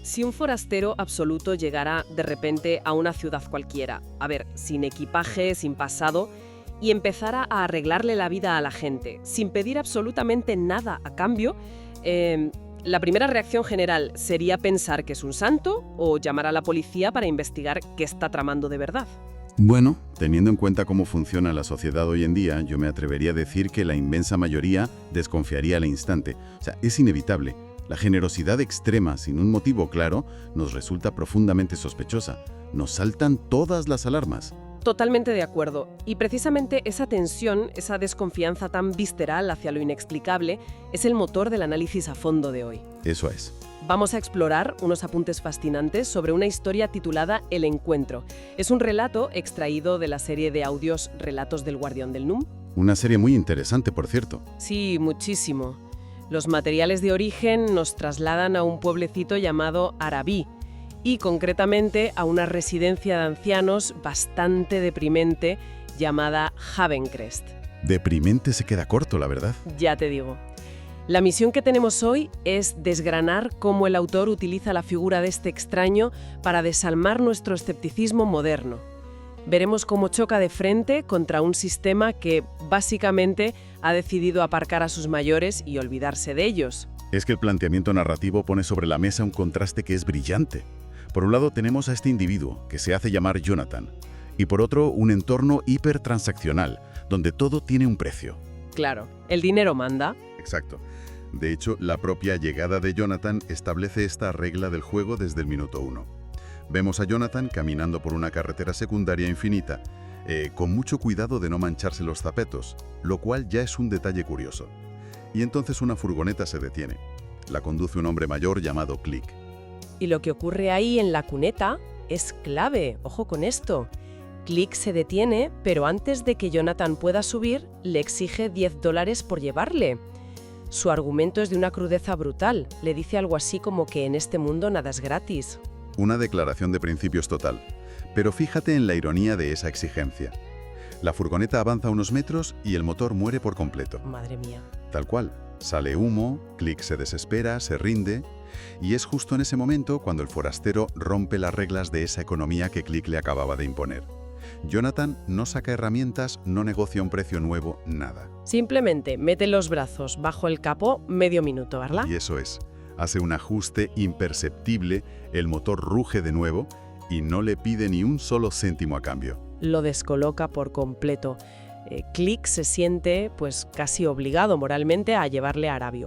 Si un forastero absoluto llegara de repente a una ciudad cualquiera, a ver, sin equipaje, sin pasado, y empezara a arreglarle la vida a la gente, sin pedir absolutamente nada a cambio, la primera reacción general sería pensar que es un santo o llamar a la policía para investigar qué está tramando de verdad. Bueno, teniendo en cuenta cómo funciona la sociedad hoy en día, yo me atrevería a decir que la inmensa mayoría desconfiaría al instante. O sea, es inevitable. La generosidad extrema, sin un motivo claro, nos resulta profundamente sospechosa. Nos saltan todas las alarmas. Totalmente de acuerdo. Y precisamente esa tensión, esa desconfianza tan visceral hacia lo inexplicable, es el motor del análisis a fondo de hoy. Eso es. Vamos a explorar unos apuntes fascinantes sobre una historia titulada El Encuentro. Es un relato extraído de la serie de audios Relatos del Guardián del Num. Una serie muy interesante, por cierto. Sí, muchísimo. Los materiales de origen nos trasladan a un pueblecito llamado Arabí y concretamente a una residencia de ancianos bastante deprimente llamada Havencrest. Deprimente se queda corto, la verdad. Ya te digo. La misión que tenemos hoy es desgranar cómo el autor utiliza la figura de este extraño para desalmar nuestro escepticismo moderno. Veremos cómo choca de frente contra un sistema que, básicamente, ha decidido aparcar a sus mayores y olvidarse de ellos. Es que el planteamiento narrativo pone sobre la mesa un contraste que es brillante. Por un lado tenemos a este individuo, que se hace llamar Jonathan, y por otro un entorno hipertransaccional, donde todo tiene un precio. Claro, el dinero manda. Exacto. De hecho, la propia llegada de Jonathan establece esta regla del juego desde el minuto 1. Vemos a Jonathan caminando por una carretera secundaria infinita, con mucho cuidado de no mancharse los zapatos, lo cual ya es un detalle curioso. Y entonces una furgoneta se detiene. La conduce un hombre mayor llamado Click. Y lo que ocurre ahí en la cuneta es clave, ojo con esto. Click se detiene, pero antes de que Jonathan pueda subir, le exige $10 por llevarle. Su argumento es de una crudeza brutal. Le dice algo así como que en este mundo nada es gratis. Una declaración de principios total. Pero fíjate en la ironía de esa exigencia. La furgoneta avanza unos metros y el motor muere por completo. Madre mía. Tal cual. Sale humo, Click se desespera, se rinde, y es justo en ese momento cuando el forastero rompe las reglas de esa economía que Click le acababa de imponer. Jonathan no saca herramientas, no negocia un precio nuevo, nada. Simplemente mete los brazos bajo el capó medio minuto, ¿verdad? Y eso es. Hace un ajuste imperceptible, el motor ruge de nuevo y no le pide ni un solo céntimo a cambio. Lo descoloca por completo. Click se siente pues casi obligado moralmente a llevarle a Arabio.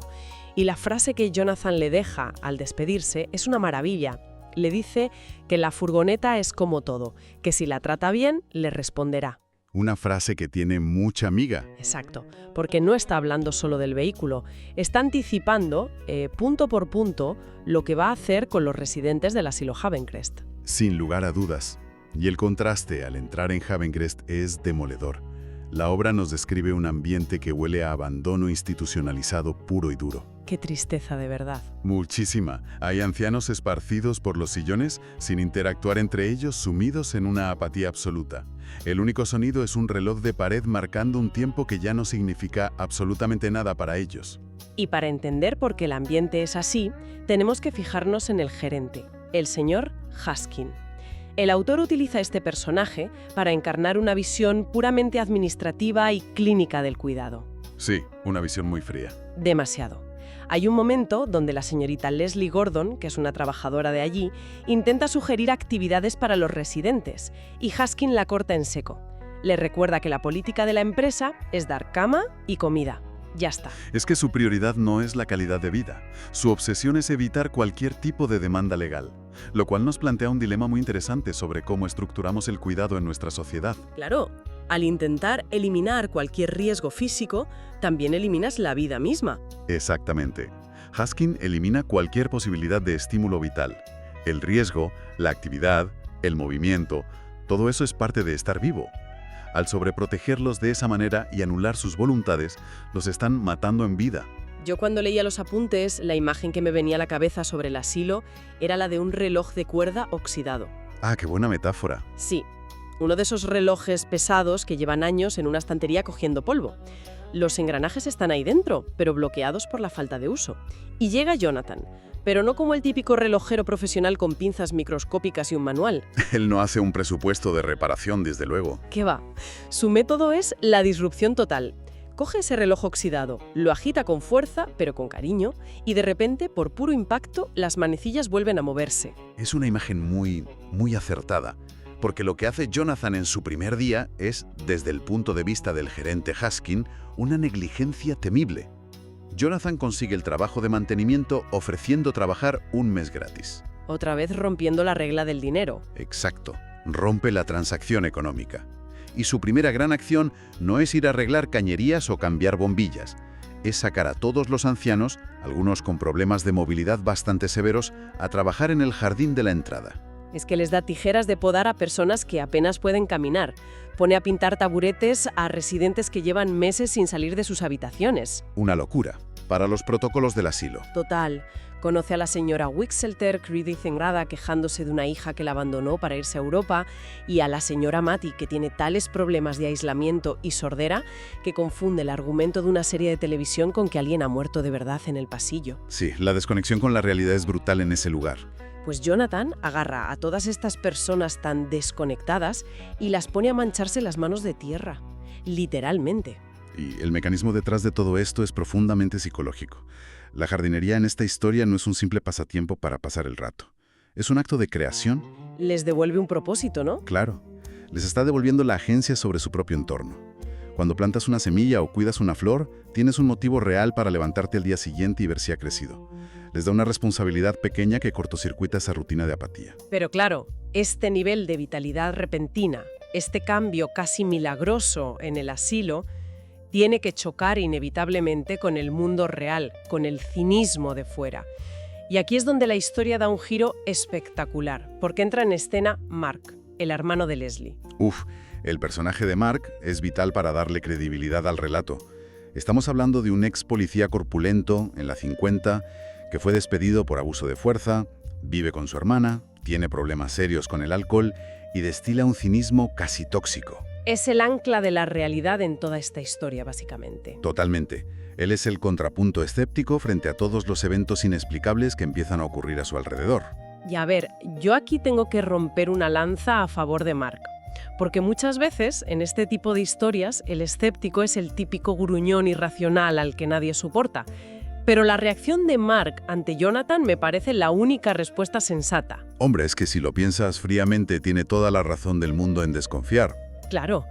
Y la frase que Jonathan le deja al despedirse es una maravilla. Le dice que la furgoneta es como todo, que si la trata bien, le responderá. Una frase que tiene mucha miga. Exacto, porque no está hablando solo del vehículo, está anticipando, punto por punto, lo que va a hacer con los residentes del asilo Havencrest. Sin lugar a dudas. Y el contraste al entrar en Havencrest es demoledor. La obra nos describe un ambiente que huele a abandono institucionalizado puro y duro. Qué tristeza de verdad. Muchísima. Hay ancianos esparcidos por los sillones, sin interactuar entre ellos, sumidos en una apatía absoluta. El único sonido es un reloj de pared marcando un tiempo que ya no significa absolutamente nada para ellos. Y para entender por qué el ambiente es así, tenemos que fijarnos en el gerente, el señor Haskin. El autor utiliza este personaje para encarnar una visión puramente administrativa y clínica del cuidado. Sí, una visión muy fría. Demasiado. Hay un momento donde la señorita Leslie Gordon, que es una trabajadora de allí, intenta sugerir actividades para los residentes, y Haskin la corta en seco. Le recuerda que la política de la empresa es dar cama y comida. Ya está. Es que su prioridad no es la calidad de vida. Su obsesión es evitar cualquier tipo de demanda legal, lo cual nos plantea un dilema muy interesante sobre cómo estructuramos el cuidado en nuestra sociedad. Claro, al intentar eliminar cualquier riesgo físico, también eliminas la vida misma. Exactamente. Haskin elimina cualquier posibilidad de estímulo vital. El riesgo, la actividad, el movimiento, todo eso es parte de estar vivo. Al sobreprotegerlos de esa manera y anular sus voluntades, los están matando en vida. Yo cuando leía los apuntes, la imagen que me venía a la cabeza sobre el asilo era la de un reloj de cuerda oxidado. Ah, qué buena metáfora. Sí, uno de esos relojes pesados que llevan años en una estantería cogiendo polvo. Los engranajes están ahí dentro, pero bloqueados por la falta de uso. Y llega Jonathan, pero no como el típico relojero profesional con pinzas microscópicas y un manual. Él no hace un presupuesto de reparación, desde luego. ¿Qué va? Su método es la disrupción total. Coge ese reloj oxidado, lo agita con fuerza, pero con cariño, y de repente, por puro impacto, las manecillas vuelven a moverse. Es una imagen muy acertada, porque lo que hace Jonathan en su primer día es, desde el punto de vista del gerente Haskin, una negligencia temible. Jonathan consigue el trabajo de mantenimiento ofreciendo trabajar un mes gratis. Otra vez rompiendo la regla del dinero. Exacto, rompe la transacción económica. Y su primera gran acción no es ir a arreglar cañerías o cambiar bombillas, es sacar a todos los ancianos, algunos con problemas de movilidad bastante severos, a trabajar en el jardín de la entrada. Es que les da tijeras de podar a personas que apenas pueden caminar. Pone a pintar taburetes a residentes que llevan meses sin salir de sus habitaciones. Una locura, para los protocolos del asilo. Total. Conoce a la señora Wixelter, crudiciengrada, quejándose de una hija que la abandonó para irse a Europa, y a la señora Matty, que tiene tales problemas de aislamiento y sordera que confunde el argumento de una serie de televisión con que alguien ha muerto de verdad en el pasillo. Sí, la desconexión con la realidad es brutal en ese lugar. Pues Jonathan agarra a todas estas personas tan desconectadas y las pone a mancharse las manos de tierra, literalmente. Y el mecanismo detrás de todo esto es profundamente psicológico. La jardinería en esta historia no es un simple pasatiempo para pasar el rato. Es un acto de creación. Les devuelve un propósito, ¿no? Claro. Les está devolviendo la agencia sobre su propio entorno. Cuando plantas una semilla o cuidas una flor, tienes un motivo real para levantarte al día siguiente y ver si ha crecido. Les da una responsabilidad pequeña que cortocircuita esa rutina de apatía. Pero claro, este nivel de vitalidad repentina, este cambio casi milagroso en el asilo, tiene que chocar inevitablemente con el mundo real, con el cinismo de fuera. Y aquí es donde la historia da un giro espectacular, porque entra en escena Mark, el hermano de Leslie. El personaje de Mark es vital para darle credibilidad al relato. Estamos hablando de un ex policía corpulento, en la 50, que fue despedido por abuso de fuerza, vive con su hermana, tiene problemas serios con el alcohol y destila un cinismo casi tóxico. Es el ancla de la realidad en toda esta historia, básicamente. Totalmente. Él es el contrapunto escéptico frente a todos los eventos inexplicables que empiezan a ocurrir a su alrededor. Y a ver, yo aquí tengo que romper una lanza a favor de Mark. Porque muchas veces, en este tipo de historias, el escéptico es el típico gruñón irracional al que nadie soporta. Pero la reacción de Mark ante Jonathan me parece la única respuesta sensata. Hombre, es que si lo piensas fríamente, tiene toda la razón del mundo en desconfiar. Claro,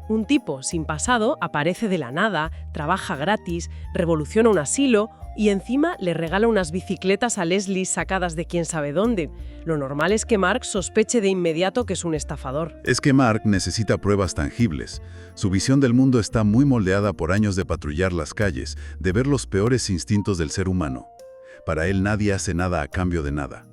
un tipo sin pasado aparece de la nada, trabaja gratis, revoluciona un asilo y encima le regala unas bicicletas a Leslie sacadas de quién sabe dónde. Lo normal es que Mark sospeche de inmediato que es un estafador. Es que Mark necesita pruebas tangibles. Su visión del mundo está muy moldeada por años de patrullar las calles, de ver los peores instintos del ser humano. Para él nadie hace nada a cambio de nada.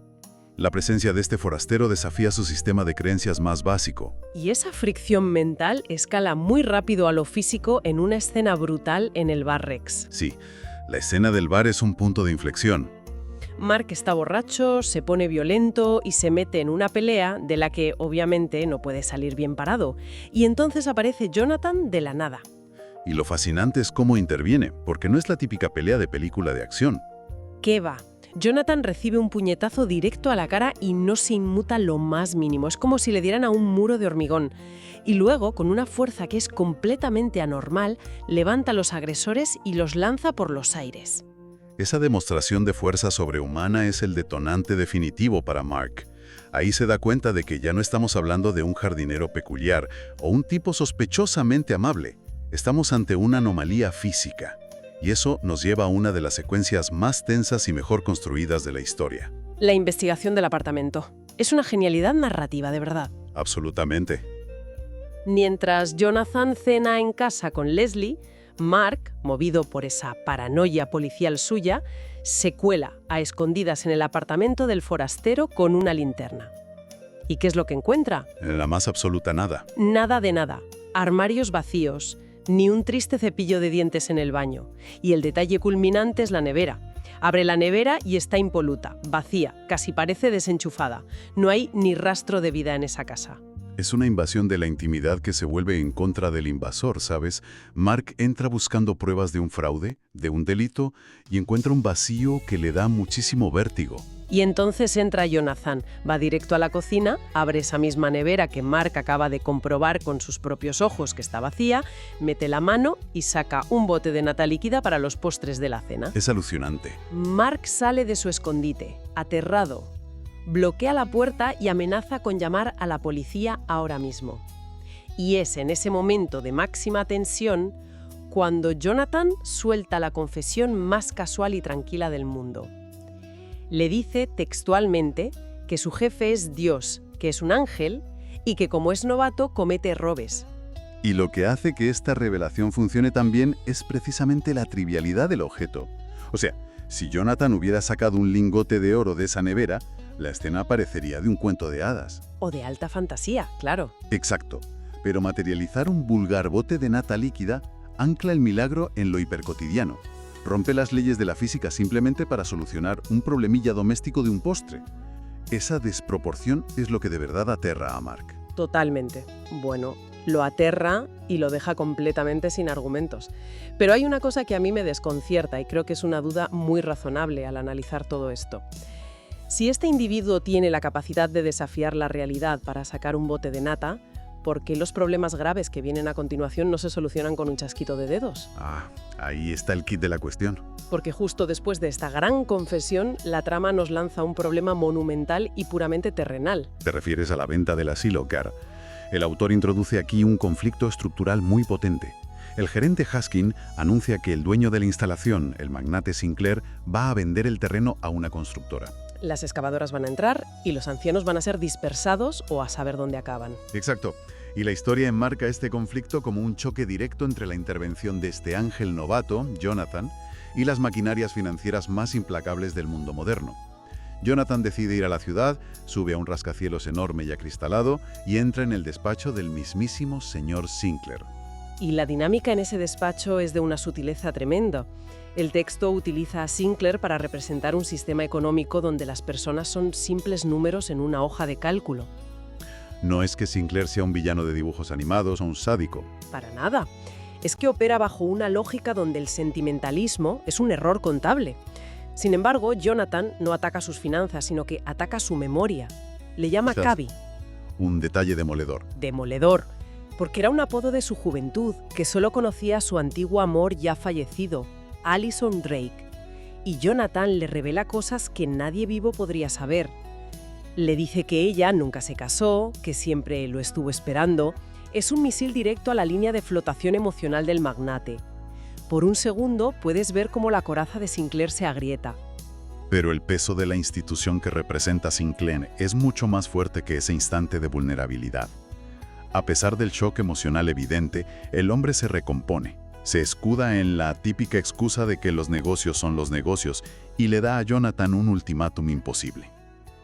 La presencia de este forastero desafía su sistema de creencias más básico. Y esa fricción mental escala muy rápido a lo físico en una escena brutal en el bar Rex. Sí, la escena del bar es un punto de inflexión. Mark está borracho, se pone violento y se mete en una pelea de la que obviamente no puede salir bien parado. Y entonces aparece Jonathan de la nada. Y lo fascinante es cómo interviene, porque no es la típica pelea de película de acción. ¿Qué va? Jonathan recibe un puñetazo directo a la cara y no se inmuta lo más mínimo. Es como si le dieran a un muro de hormigón. Y luego, con una fuerza que es completamente anormal, levanta a los agresores y los lanza por los aires. Esa demostración de fuerza sobrehumana es el detonante definitivo para Mark. Ahí se da cuenta de que ya no estamos hablando de un jardinero peculiar o un tipo sospechosamente amable. Estamos ante una anomalía física. Y eso nos lleva a una de las secuencias más tensas y mejor construidas de la historia. La investigación del apartamento. Es una genialidad narrativa, de verdad. Absolutamente. Mientras Jonathan cena en casa con Leslie, Mark, movido por esa paranoia policial suya, se cuela a escondidas en el apartamento del forastero con una linterna. ¿Y qué es lo que encuentra? En la más absoluta nada. Nada de nada. Armarios vacíos. Ni un triste cepillo de dientes en el baño. Y el detalle culminante es la nevera. Abre la nevera y está impoluta, vacía, casi parece desenchufada. No hay ni rastro de vida en esa casa. Es una invasión de la intimidad que se vuelve en contra del invasor, ¿sabes? Mark entra buscando pruebas de un fraude, de un delito, y encuentra un vacío que le da muchísimo vértigo. Y entonces entra Jonathan, va directo a la cocina, abre esa misma nevera que Mark acaba de comprobar con sus propios ojos que está vacía, mete la mano y saca un bote de nata líquida para los postres de la cena. Es alucinante. Mark sale de su escondite, aterrado. Bloquea la puerta y amenaza con llamar a la policía ahora mismo. Y es en ese momento de máxima tensión cuando Jonathan suelta la confesión más casual y tranquila del mundo. Le dice textualmente que su jefe es Dios, que es un ángel y que como es novato comete errores. Y lo que hace que esta revelación funcione tan bien es precisamente la trivialidad del objeto. O sea, si Jonathan hubiera sacado un lingote de oro de esa nevera, la escena parecería de un cuento de hadas. O de alta fantasía, claro. Exacto. Pero materializar un vulgar bote de nata líquida ancla el milagro en lo hipercotidiano. Rompe las leyes de la física simplemente para solucionar un problemilla doméstico de un postre. Esa desproporción es lo que de verdad aterra a Mark. Totalmente. Bueno, lo aterra y lo deja completamente sin argumentos. Pero hay una cosa que a mí me desconcierta y creo que es una duda muy razonable al analizar todo esto. Si este individuo tiene la capacidad de desafiar la realidad para sacar un bote de nata, ¿por qué los problemas graves que vienen a continuación no se solucionan con un chasquito de dedos? Ahí está el kit de la cuestión. Porque justo después de esta gran confesión, la trama nos lanza un problema monumental y puramente terrenal. Te refieres a la venta del asilo, Car. El autor introduce aquí un conflicto estructural muy potente. El gerente Haskin anuncia que el dueño de la instalación, el magnate Sinclair, va a vender el terreno a una constructora. Las excavadoras van a entrar y los ancianos van a ser dispersados o a saber dónde acaban. Exacto. Y la historia enmarca este conflicto como un choque directo entre la intervención de este ángel novato, Jonathan, y las maquinarias financieras más implacables del mundo moderno. Jonathan decide ir a la ciudad, sube a un rascacielos enorme y acristalado y entra en el despacho del mismísimo señor Sinclair. Y la dinámica en ese despacho es de una sutileza tremenda. El texto utiliza a Sinclair para representar un sistema económico donde las personas son simples números en una hoja de cálculo. No es que Sinclair sea un villano de dibujos animados o un sádico. Para nada. Es que opera bajo una lógica donde el sentimentalismo es un error contable. Sin embargo, Jonathan no ataca sus finanzas, sino que ataca su memoria. Le llama Cavi. Un detalle demoledor. Demoledor. Porque era un apodo de su juventud, que solo conocía a su antiguo amor ya fallecido, Allison Drake. Y Jonathan le revela cosas que nadie vivo podría saber. Le dice que ella nunca se casó, que siempre lo estuvo esperando. Es un misil directo a la línea de flotación emocional del magnate. Por un segundo puedes ver cómo la coraza de Sinclair se agrieta. Pero el peso de la institución que representa Sinclair es mucho más fuerte que ese instante de vulnerabilidad. A pesar del shock emocional evidente, el hombre se recompone. Se escuda en la típica excusa de que los negocios son los negocios y le da a Jonathan un ultimátum imposible.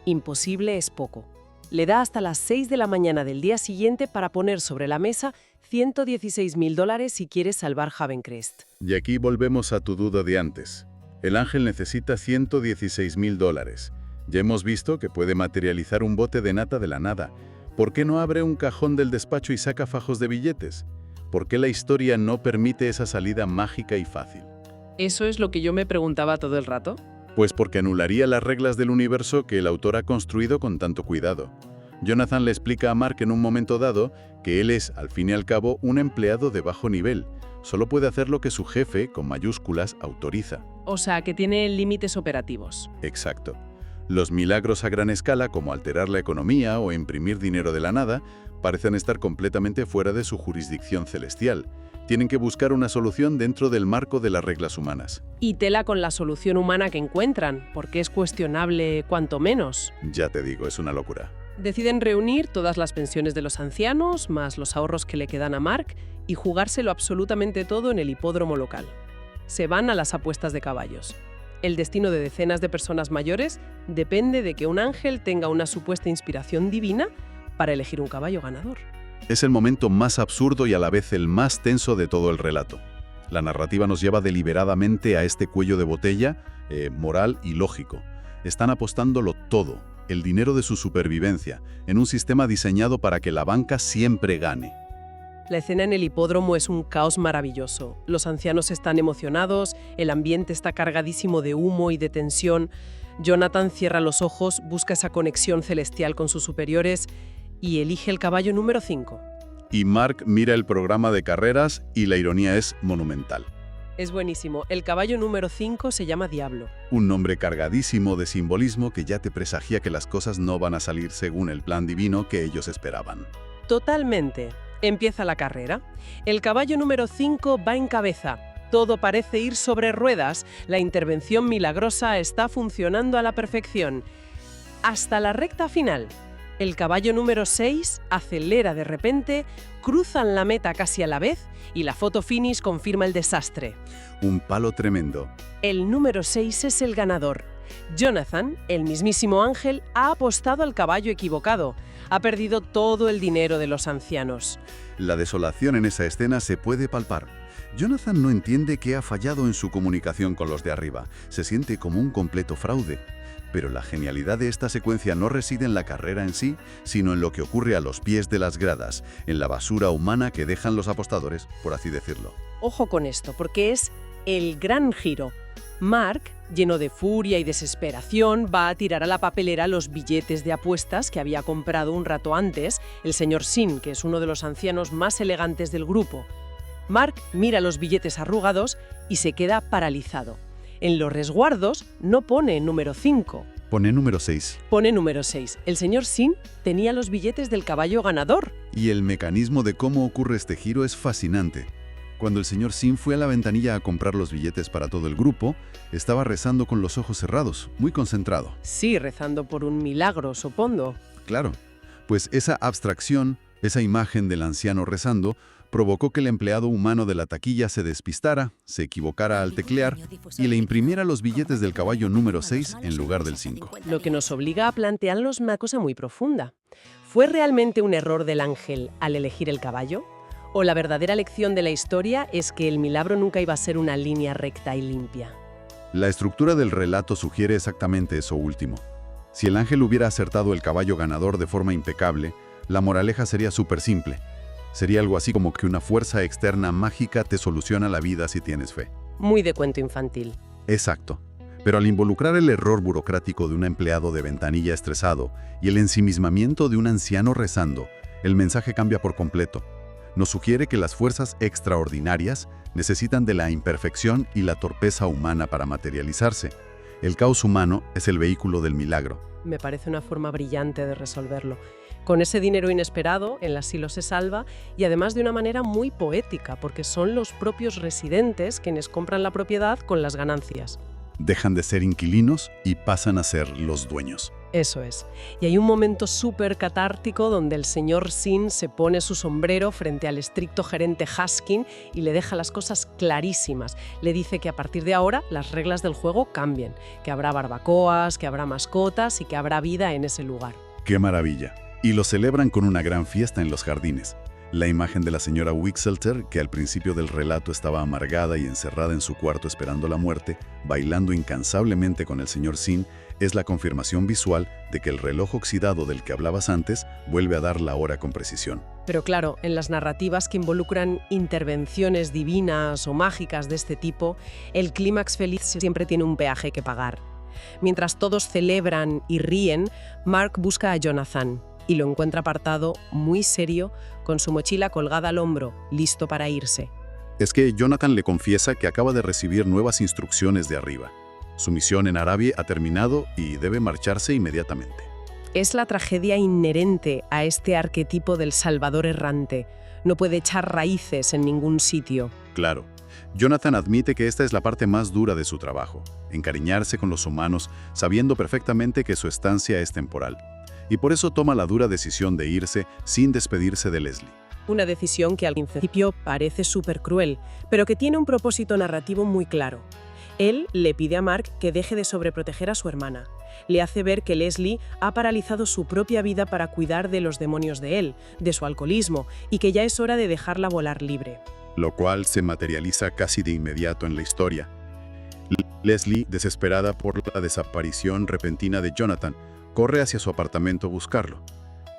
Imposible es poco. Le da hasta las 6 de la mañana del día siguiente para poner sobre la mesa $116.000 si quieres salvar Havencrest. Y aquí volvemos a tu duda de antes. El ángel necesita $116.000. Ya hemos visto que puede materializar un bote de nata de la nada. ¿Por qué no abre un cajón del despacho y saca fajos de billetes? ¿Por qué la historia no permite esa salida mágica y fácil? ¿Eso es lo que yo me preguntaba todo el rato? Pues porque anularía las reglas del universo que el autor ha construido con tanto cuidado. Jonathan le explica a Mark en un momento dado que él es, al fin y al cabo, un empleado de bajo nivel. Solo puede hacer lo que su jefe, con mayúsculas, autoriza. O sea, que tiene límites operativos. Exacto. Los milagros a gran escala, como alterar la economía o imprimir dinero de la nada, parecen estar completamente fuera de su jurisdicción celestial. Tienen que buscar una solución dentro del marco de las reglas humanas. Y tela con la solución humana que encuentran, porque es cuestionable cuanto menos. Ya te digo, es una locura. Deciden reunir todas las pensiones de los ancianos, más los ahorros que le quedan a Mark, y jugárselo absolutamente todo en el hipódromo local. Se van a las apuestas de caballos. El destino de decenas de personas mayores depende de que un ángel tenga una supuesta inspiración divina para elegir un caballo ganador. Es el momento más absurdo y a la vez el más tenso de todo el relato. La narrativa nos lleva deliberadamente a este cuello de botella, moral y lógico. Están apostándolo todo. el dinero de su supervivencia, en un sistema diseñado para que la banca siempre gane. La escena en el hipódromo es un caos maravilloso. Los ancianos están emocionados, el ambiente está cargadísimo de humo y de tensión. Jonathan cierra los ojos, busca esa conexión celestial con sus superiores y elige el caballo número 5. Y Mark mira el programa de carreras y la ironía es monumental. Es buenísimo. El caballo número 5 se llama Diablo. Un nombre cargadísimo de simbolismo que ya te presagia que las cosas no van a salir según el plan divino que ellos esperaban. Totalmente. Empieza la carrera. El caballo número 5 va en cabeza. Todo parece ir sobre ruedas. La intervención milagrosa está funcionando a la perfección. Hasta la recta final. El caballo número 6 acelera de repente, cruzan la meta casi a la vez y la foto finish confirma el desastre. Un palo tremendo. El número 6 es el ganador. Jonathan, el mismísimo ángel, ha apostado al caballo equivocado. Ha perdido todo el dinero de los ancianos. La desolación en esa escena se puede palpar. Jonathan no entiende que ha fallado en su comunicación con los de arriba. Se siente como un completo fraude. Pero la genialidad de esta secuencia no reside en la carrera en sí, sino en lo que ocurre a los pies de las gradas, en la basura humana que dejan los apostadores, por así decirlo. Ojo con esto, porque es el gran giro. Mark, lleno de furia y desesperación, va a tirar a la papelera los billetes de apuestas que había comprado un rato antes el señor Sin, que es uno de los ancianos más elegantes del grupo. Mark mira los billetes arrugados y se queda paralizado. En los resguardos no pone número 5. Pone número 6. Pone número 6. El señor Sin tenía los billetes del caballo ganador. Y el mecanismo de cómo ocurre este giro es fascinante. Cuando el señor Sin fue a la ventanilla a comprar los billetes para todo el grupo, estaba rezando con los ojos cerrados, muy concentrado. Sí, rezando por un milagro, supongo. Claro, pues esa abstracción, esa imagen del anciano rezando, provocó que el empleado humano de la taquilla se despistara, se equivocara al teclear y le imprimiera los billetes del caballo número 6 en lugar del 5. Lo que nos obliga a plantearnos una cosa muy profunda. ¿Fue realmente un error del ángel al elegir el caballo? ¿O la verdadera lección de la historia es que el milagro nunca iba a ser una línea recta y limpia? La estructura del relato sugiere exactamente eso último. Si el ángel hubiera acertado el caballo ganador de forma impecable, la moraleja sería súper simple. Sería algo así como que una fuerza externa mágica te soluciona la vida si tienes fe. Muy de cuento infantil. Exacto. Pero al involucrar el error burocrático de un empleado de ventanilla estresado y el ensimismamiento de un anciano rezando, el mensaje cambia por completo. Nos sugiere que las fuerzas extraordinarias necesitan de la imperfección y la torpeza humana para materializarse. El caos humano es el vehículo del milagro. Me parece una forma brillante de resolverlo. Con ese dinero inesperado, el asilo se salva y además de una manera muy poética, porque son los propios residentes quienes compran la propiedad con las ganancias. Dejan de ser inquilinos y pasan a ser los dueños. Eso es. Y hay un momento súper catártico donde el señor Sin se pone su sombrero frente al estricto gerente Haskin y le deja las cosas clarísimas. Le dice que a partir de ahora las reglas del juego cambien, que habrá barbacoas, que habrá mascotas y que habrá vida en ese lugar. ¡Qué maravilla! Y lo celebran con una gran fiesta en los jardines. La imagen de la señora Wixelter, que al principio del relato estaba amargada y encerrada en su cuarto esperando la muerte, bailando incansablemente con el señor Sin, es la confirmación visual de que el reloj oxidado del que hablabas antes vuelve a dar la hora con precisión. Pero claro, en las narrativas que involucran intervenciones divinas o mágicas de este tipo, el clímax feliz siempre tiene un peaje que pagar. Mientras todos celebran y ríen, Mark busca a Jonathan y lo encuentra apartado, muy serio, con su mochila colgada al hombro, listo para irse. Es que Jonathan le confiesa que acaba de recibir nuevas instrucciones de arriba. Su misión en Arabia ha terminado y debe marcharse inmediatamente. Es la tragedia inherente a este arquetipo del salvador errante. No puede echar raíces en ningún sitio. Claro. Jonathan admite que esta es la parte más dura de su trabajo, encariñarse con los humanos, sabiendo perfectamente que su estancia es temporal. Y por eso toma la dura decisión de irse sin despedirse de Leslie. Una decisión que al principio parece súper cruel, pero que tiene un propósito narrativo muy claro. Él le pide a Mark que deje de sobreproteger a su hermana. Le hace ver que Leslie ha paralizado su propia vida para cuidar de los demonios de él, de su alcoholismo, y que ya es hora de dejarla volar libre. Lo cual se materializa casi de inmediato en la historia. Leslie, desesperada por la desaparición repentina de Jonathan, Corre hacia su apartamento a buscarlo.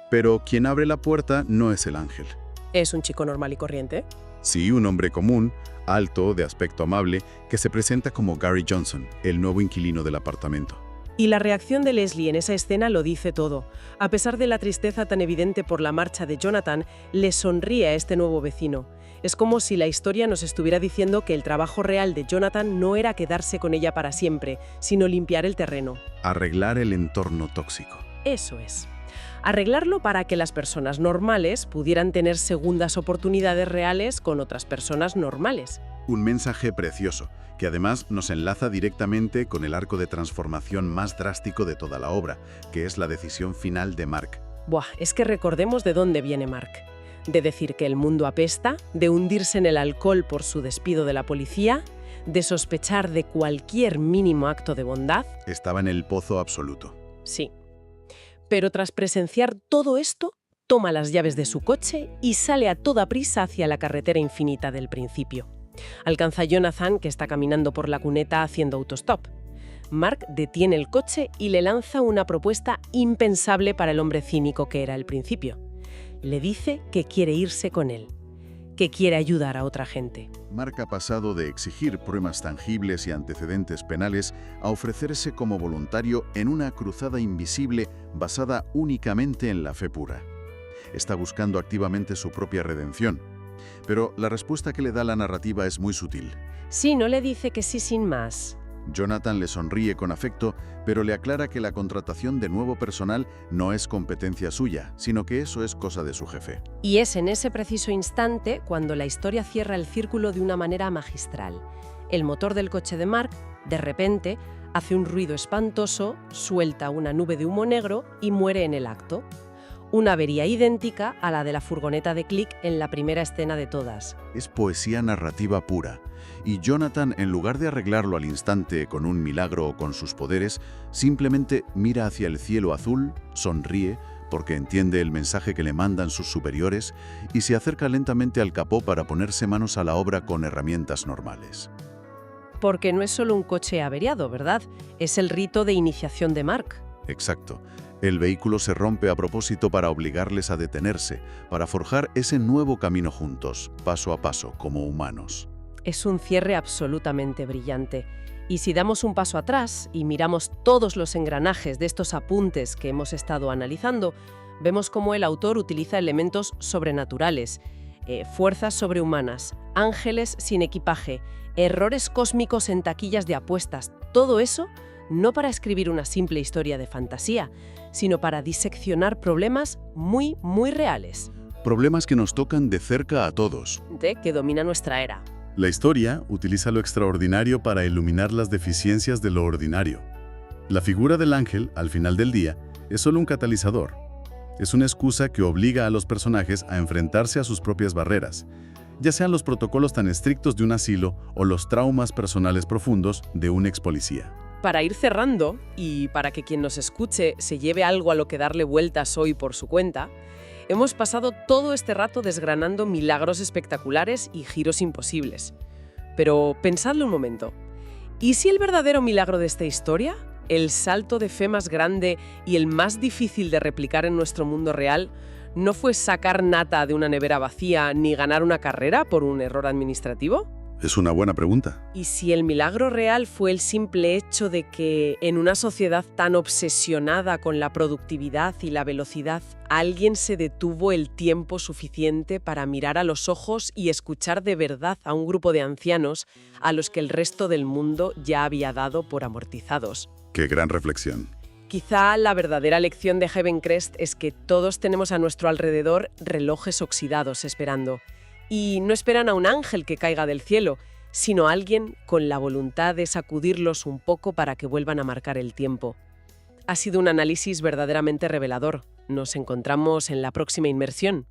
Pero quien abre la puerta no es el ángel. Es un chico normal y corriente. Sí, un hombre común, alto, de aspecto amable, que se presenta como Gary Johnson, el nuevo inquilino del apartamento. Y la reacción de Leslie en esa escena lo dice todo. A pesar de la tristeza tan evidente por la marcha de Jonathan, le sonríe a este nuevo vecino. Es como si la historia nos estuviera diciendo que el trabajo real de Jonathan no era quedarse con ella para siempre, sino limpiar el terreno. Arreglar el entorno tóxico. Eso es. Arreglarlo para que las personas normales pudieran tener segundas oportunidades reales con otras personas normales. Un mensaje precioso, que además nos enlaza directamente con el arco de transformación más drástico de toda la obra, que es la decisión final de Mark. Buah, es que recordemos de dónde viene Mark. De decir que el mundo apesta, de hundirse en el alcohol por su despido de la policía, de sospechar de cualquier mínimo acto de bondad. Estaba en el pozo absoluto. Sí. Pero tras presenciar todo esto, toma las llaves de su coche y sale a toda prisa hacia la carretera infinita del principio. Alcanza a Jonathan, que está caminando por la cuneta haciendo autostop. Mark detiene el coche y le lanza una propuesta impensable para el hombre cínico que era al principio. Le dice que quiere irse con él, que quiere ayudar a otra gente. Mark ha pasado de exigir pruebas tangibles y antecedentes penales a ofrecerse como voluntario en una cruzada invisible basada únicamente en la fe pura. Está buscando activamente su propia redención. Pero la respuesta que le da la narrativa es muy sutil. Sí, no le dice que sí sin más. Jonathan le sonríe con afecto, pero le aclara que la contratación de nuevo personal no es competencia suya, sino que eso es cosa de su jefe. Y es en ese preciso instante cuando la historia cierra el círculo de una manera magistral. El motor del coche de Mark, de repente, hace un ruido espantoso, suelta una nube de humo negro y muere en el acto. Una avería idéntica a la de la furgoneta de Click en la primera escena de todas. Es poesía narrativa pura, y Jonathan, en lugar de arreglarlo al instante con un milagro o con sus poderes, simplemente mira hacia el cielo azul, sonríe, porque entiende el mensaje que le mandan sus superiores, y se acerca lentamente al capó para ponerse manos a la obra con herramientas normales. Porque no es solo un coche averiado, ¿verdad? Es el rito de iniciación de Mark. Exacto. El vehículo se rompe a propósito para obligarles a detenerse, para forjar ese nuevo camino juntos, paso a paso, como humanos. Es un cierre absolutamente brillante. Y si damos un paso atrás y miramos todos los engranajes de estos apuntes que hemos estado analizando, vemos cómo el autor utiliza elementos sobrenaturales, fuerzas sobrehumanas, ángeles sin equipaje, errores cósmicos en taquillas de apuestas, todo eso no para escribir una simple historia de fantasía, sino para diseccionar problemas muy, muy reales. Problemas que nos tocan de cerca a todos. Que domina nuestra era. La historia utiliza lo extraordinario para iluminar las deficiencias de lo ordinario. La figura del ángel, al final del día, es solo un catalizador. Es una excusa que obliga a los personajes a enfrentarse a sus propias barreras, ya sean los protocolos tan estrictos de un asilo o los traumas personales profundos de un ex policía. Para ir cerrando, y para que quien nos escuche se lleve algo a lo que darle vueltas hoy por su cuenta, hemos pasado todo este rato desgranando milagros espectaculares y giros imposibles. Pero pensadlo un momento. ¿Y si el verdadero milagro de esta historia, el salto de fe más grande y el más difícil de replicar en nuestro mundo real, no fue sacar nata de una nevera vacía ni ganar una carrera por un error administrativo? Es una buena pregunta. ¿Y si el milagro real fue el simple hecho de que, en una sociedad tan obsesionada con la productividad y la velocidad, alguien se detuvo el tiempo suficiente para mirar a los ojos y escuchar de verdad a un grupo de ancianos a los que el resto del mundo ya había dado por amortizados? Qué gran reflexión. Quizá la verdadera lección de Heaven Crest es que todos tenemos a nuestro alrededor relojes oxidados esperando. Y no esperan a un ángel que caiga del cielo, sino a alguien con la voluntad de sacudirlos un poco para que vuelvan a marcar el tiempo. Ha sido un análisis verdaderamente revelador. Nos encontramos en la próxima inmersión.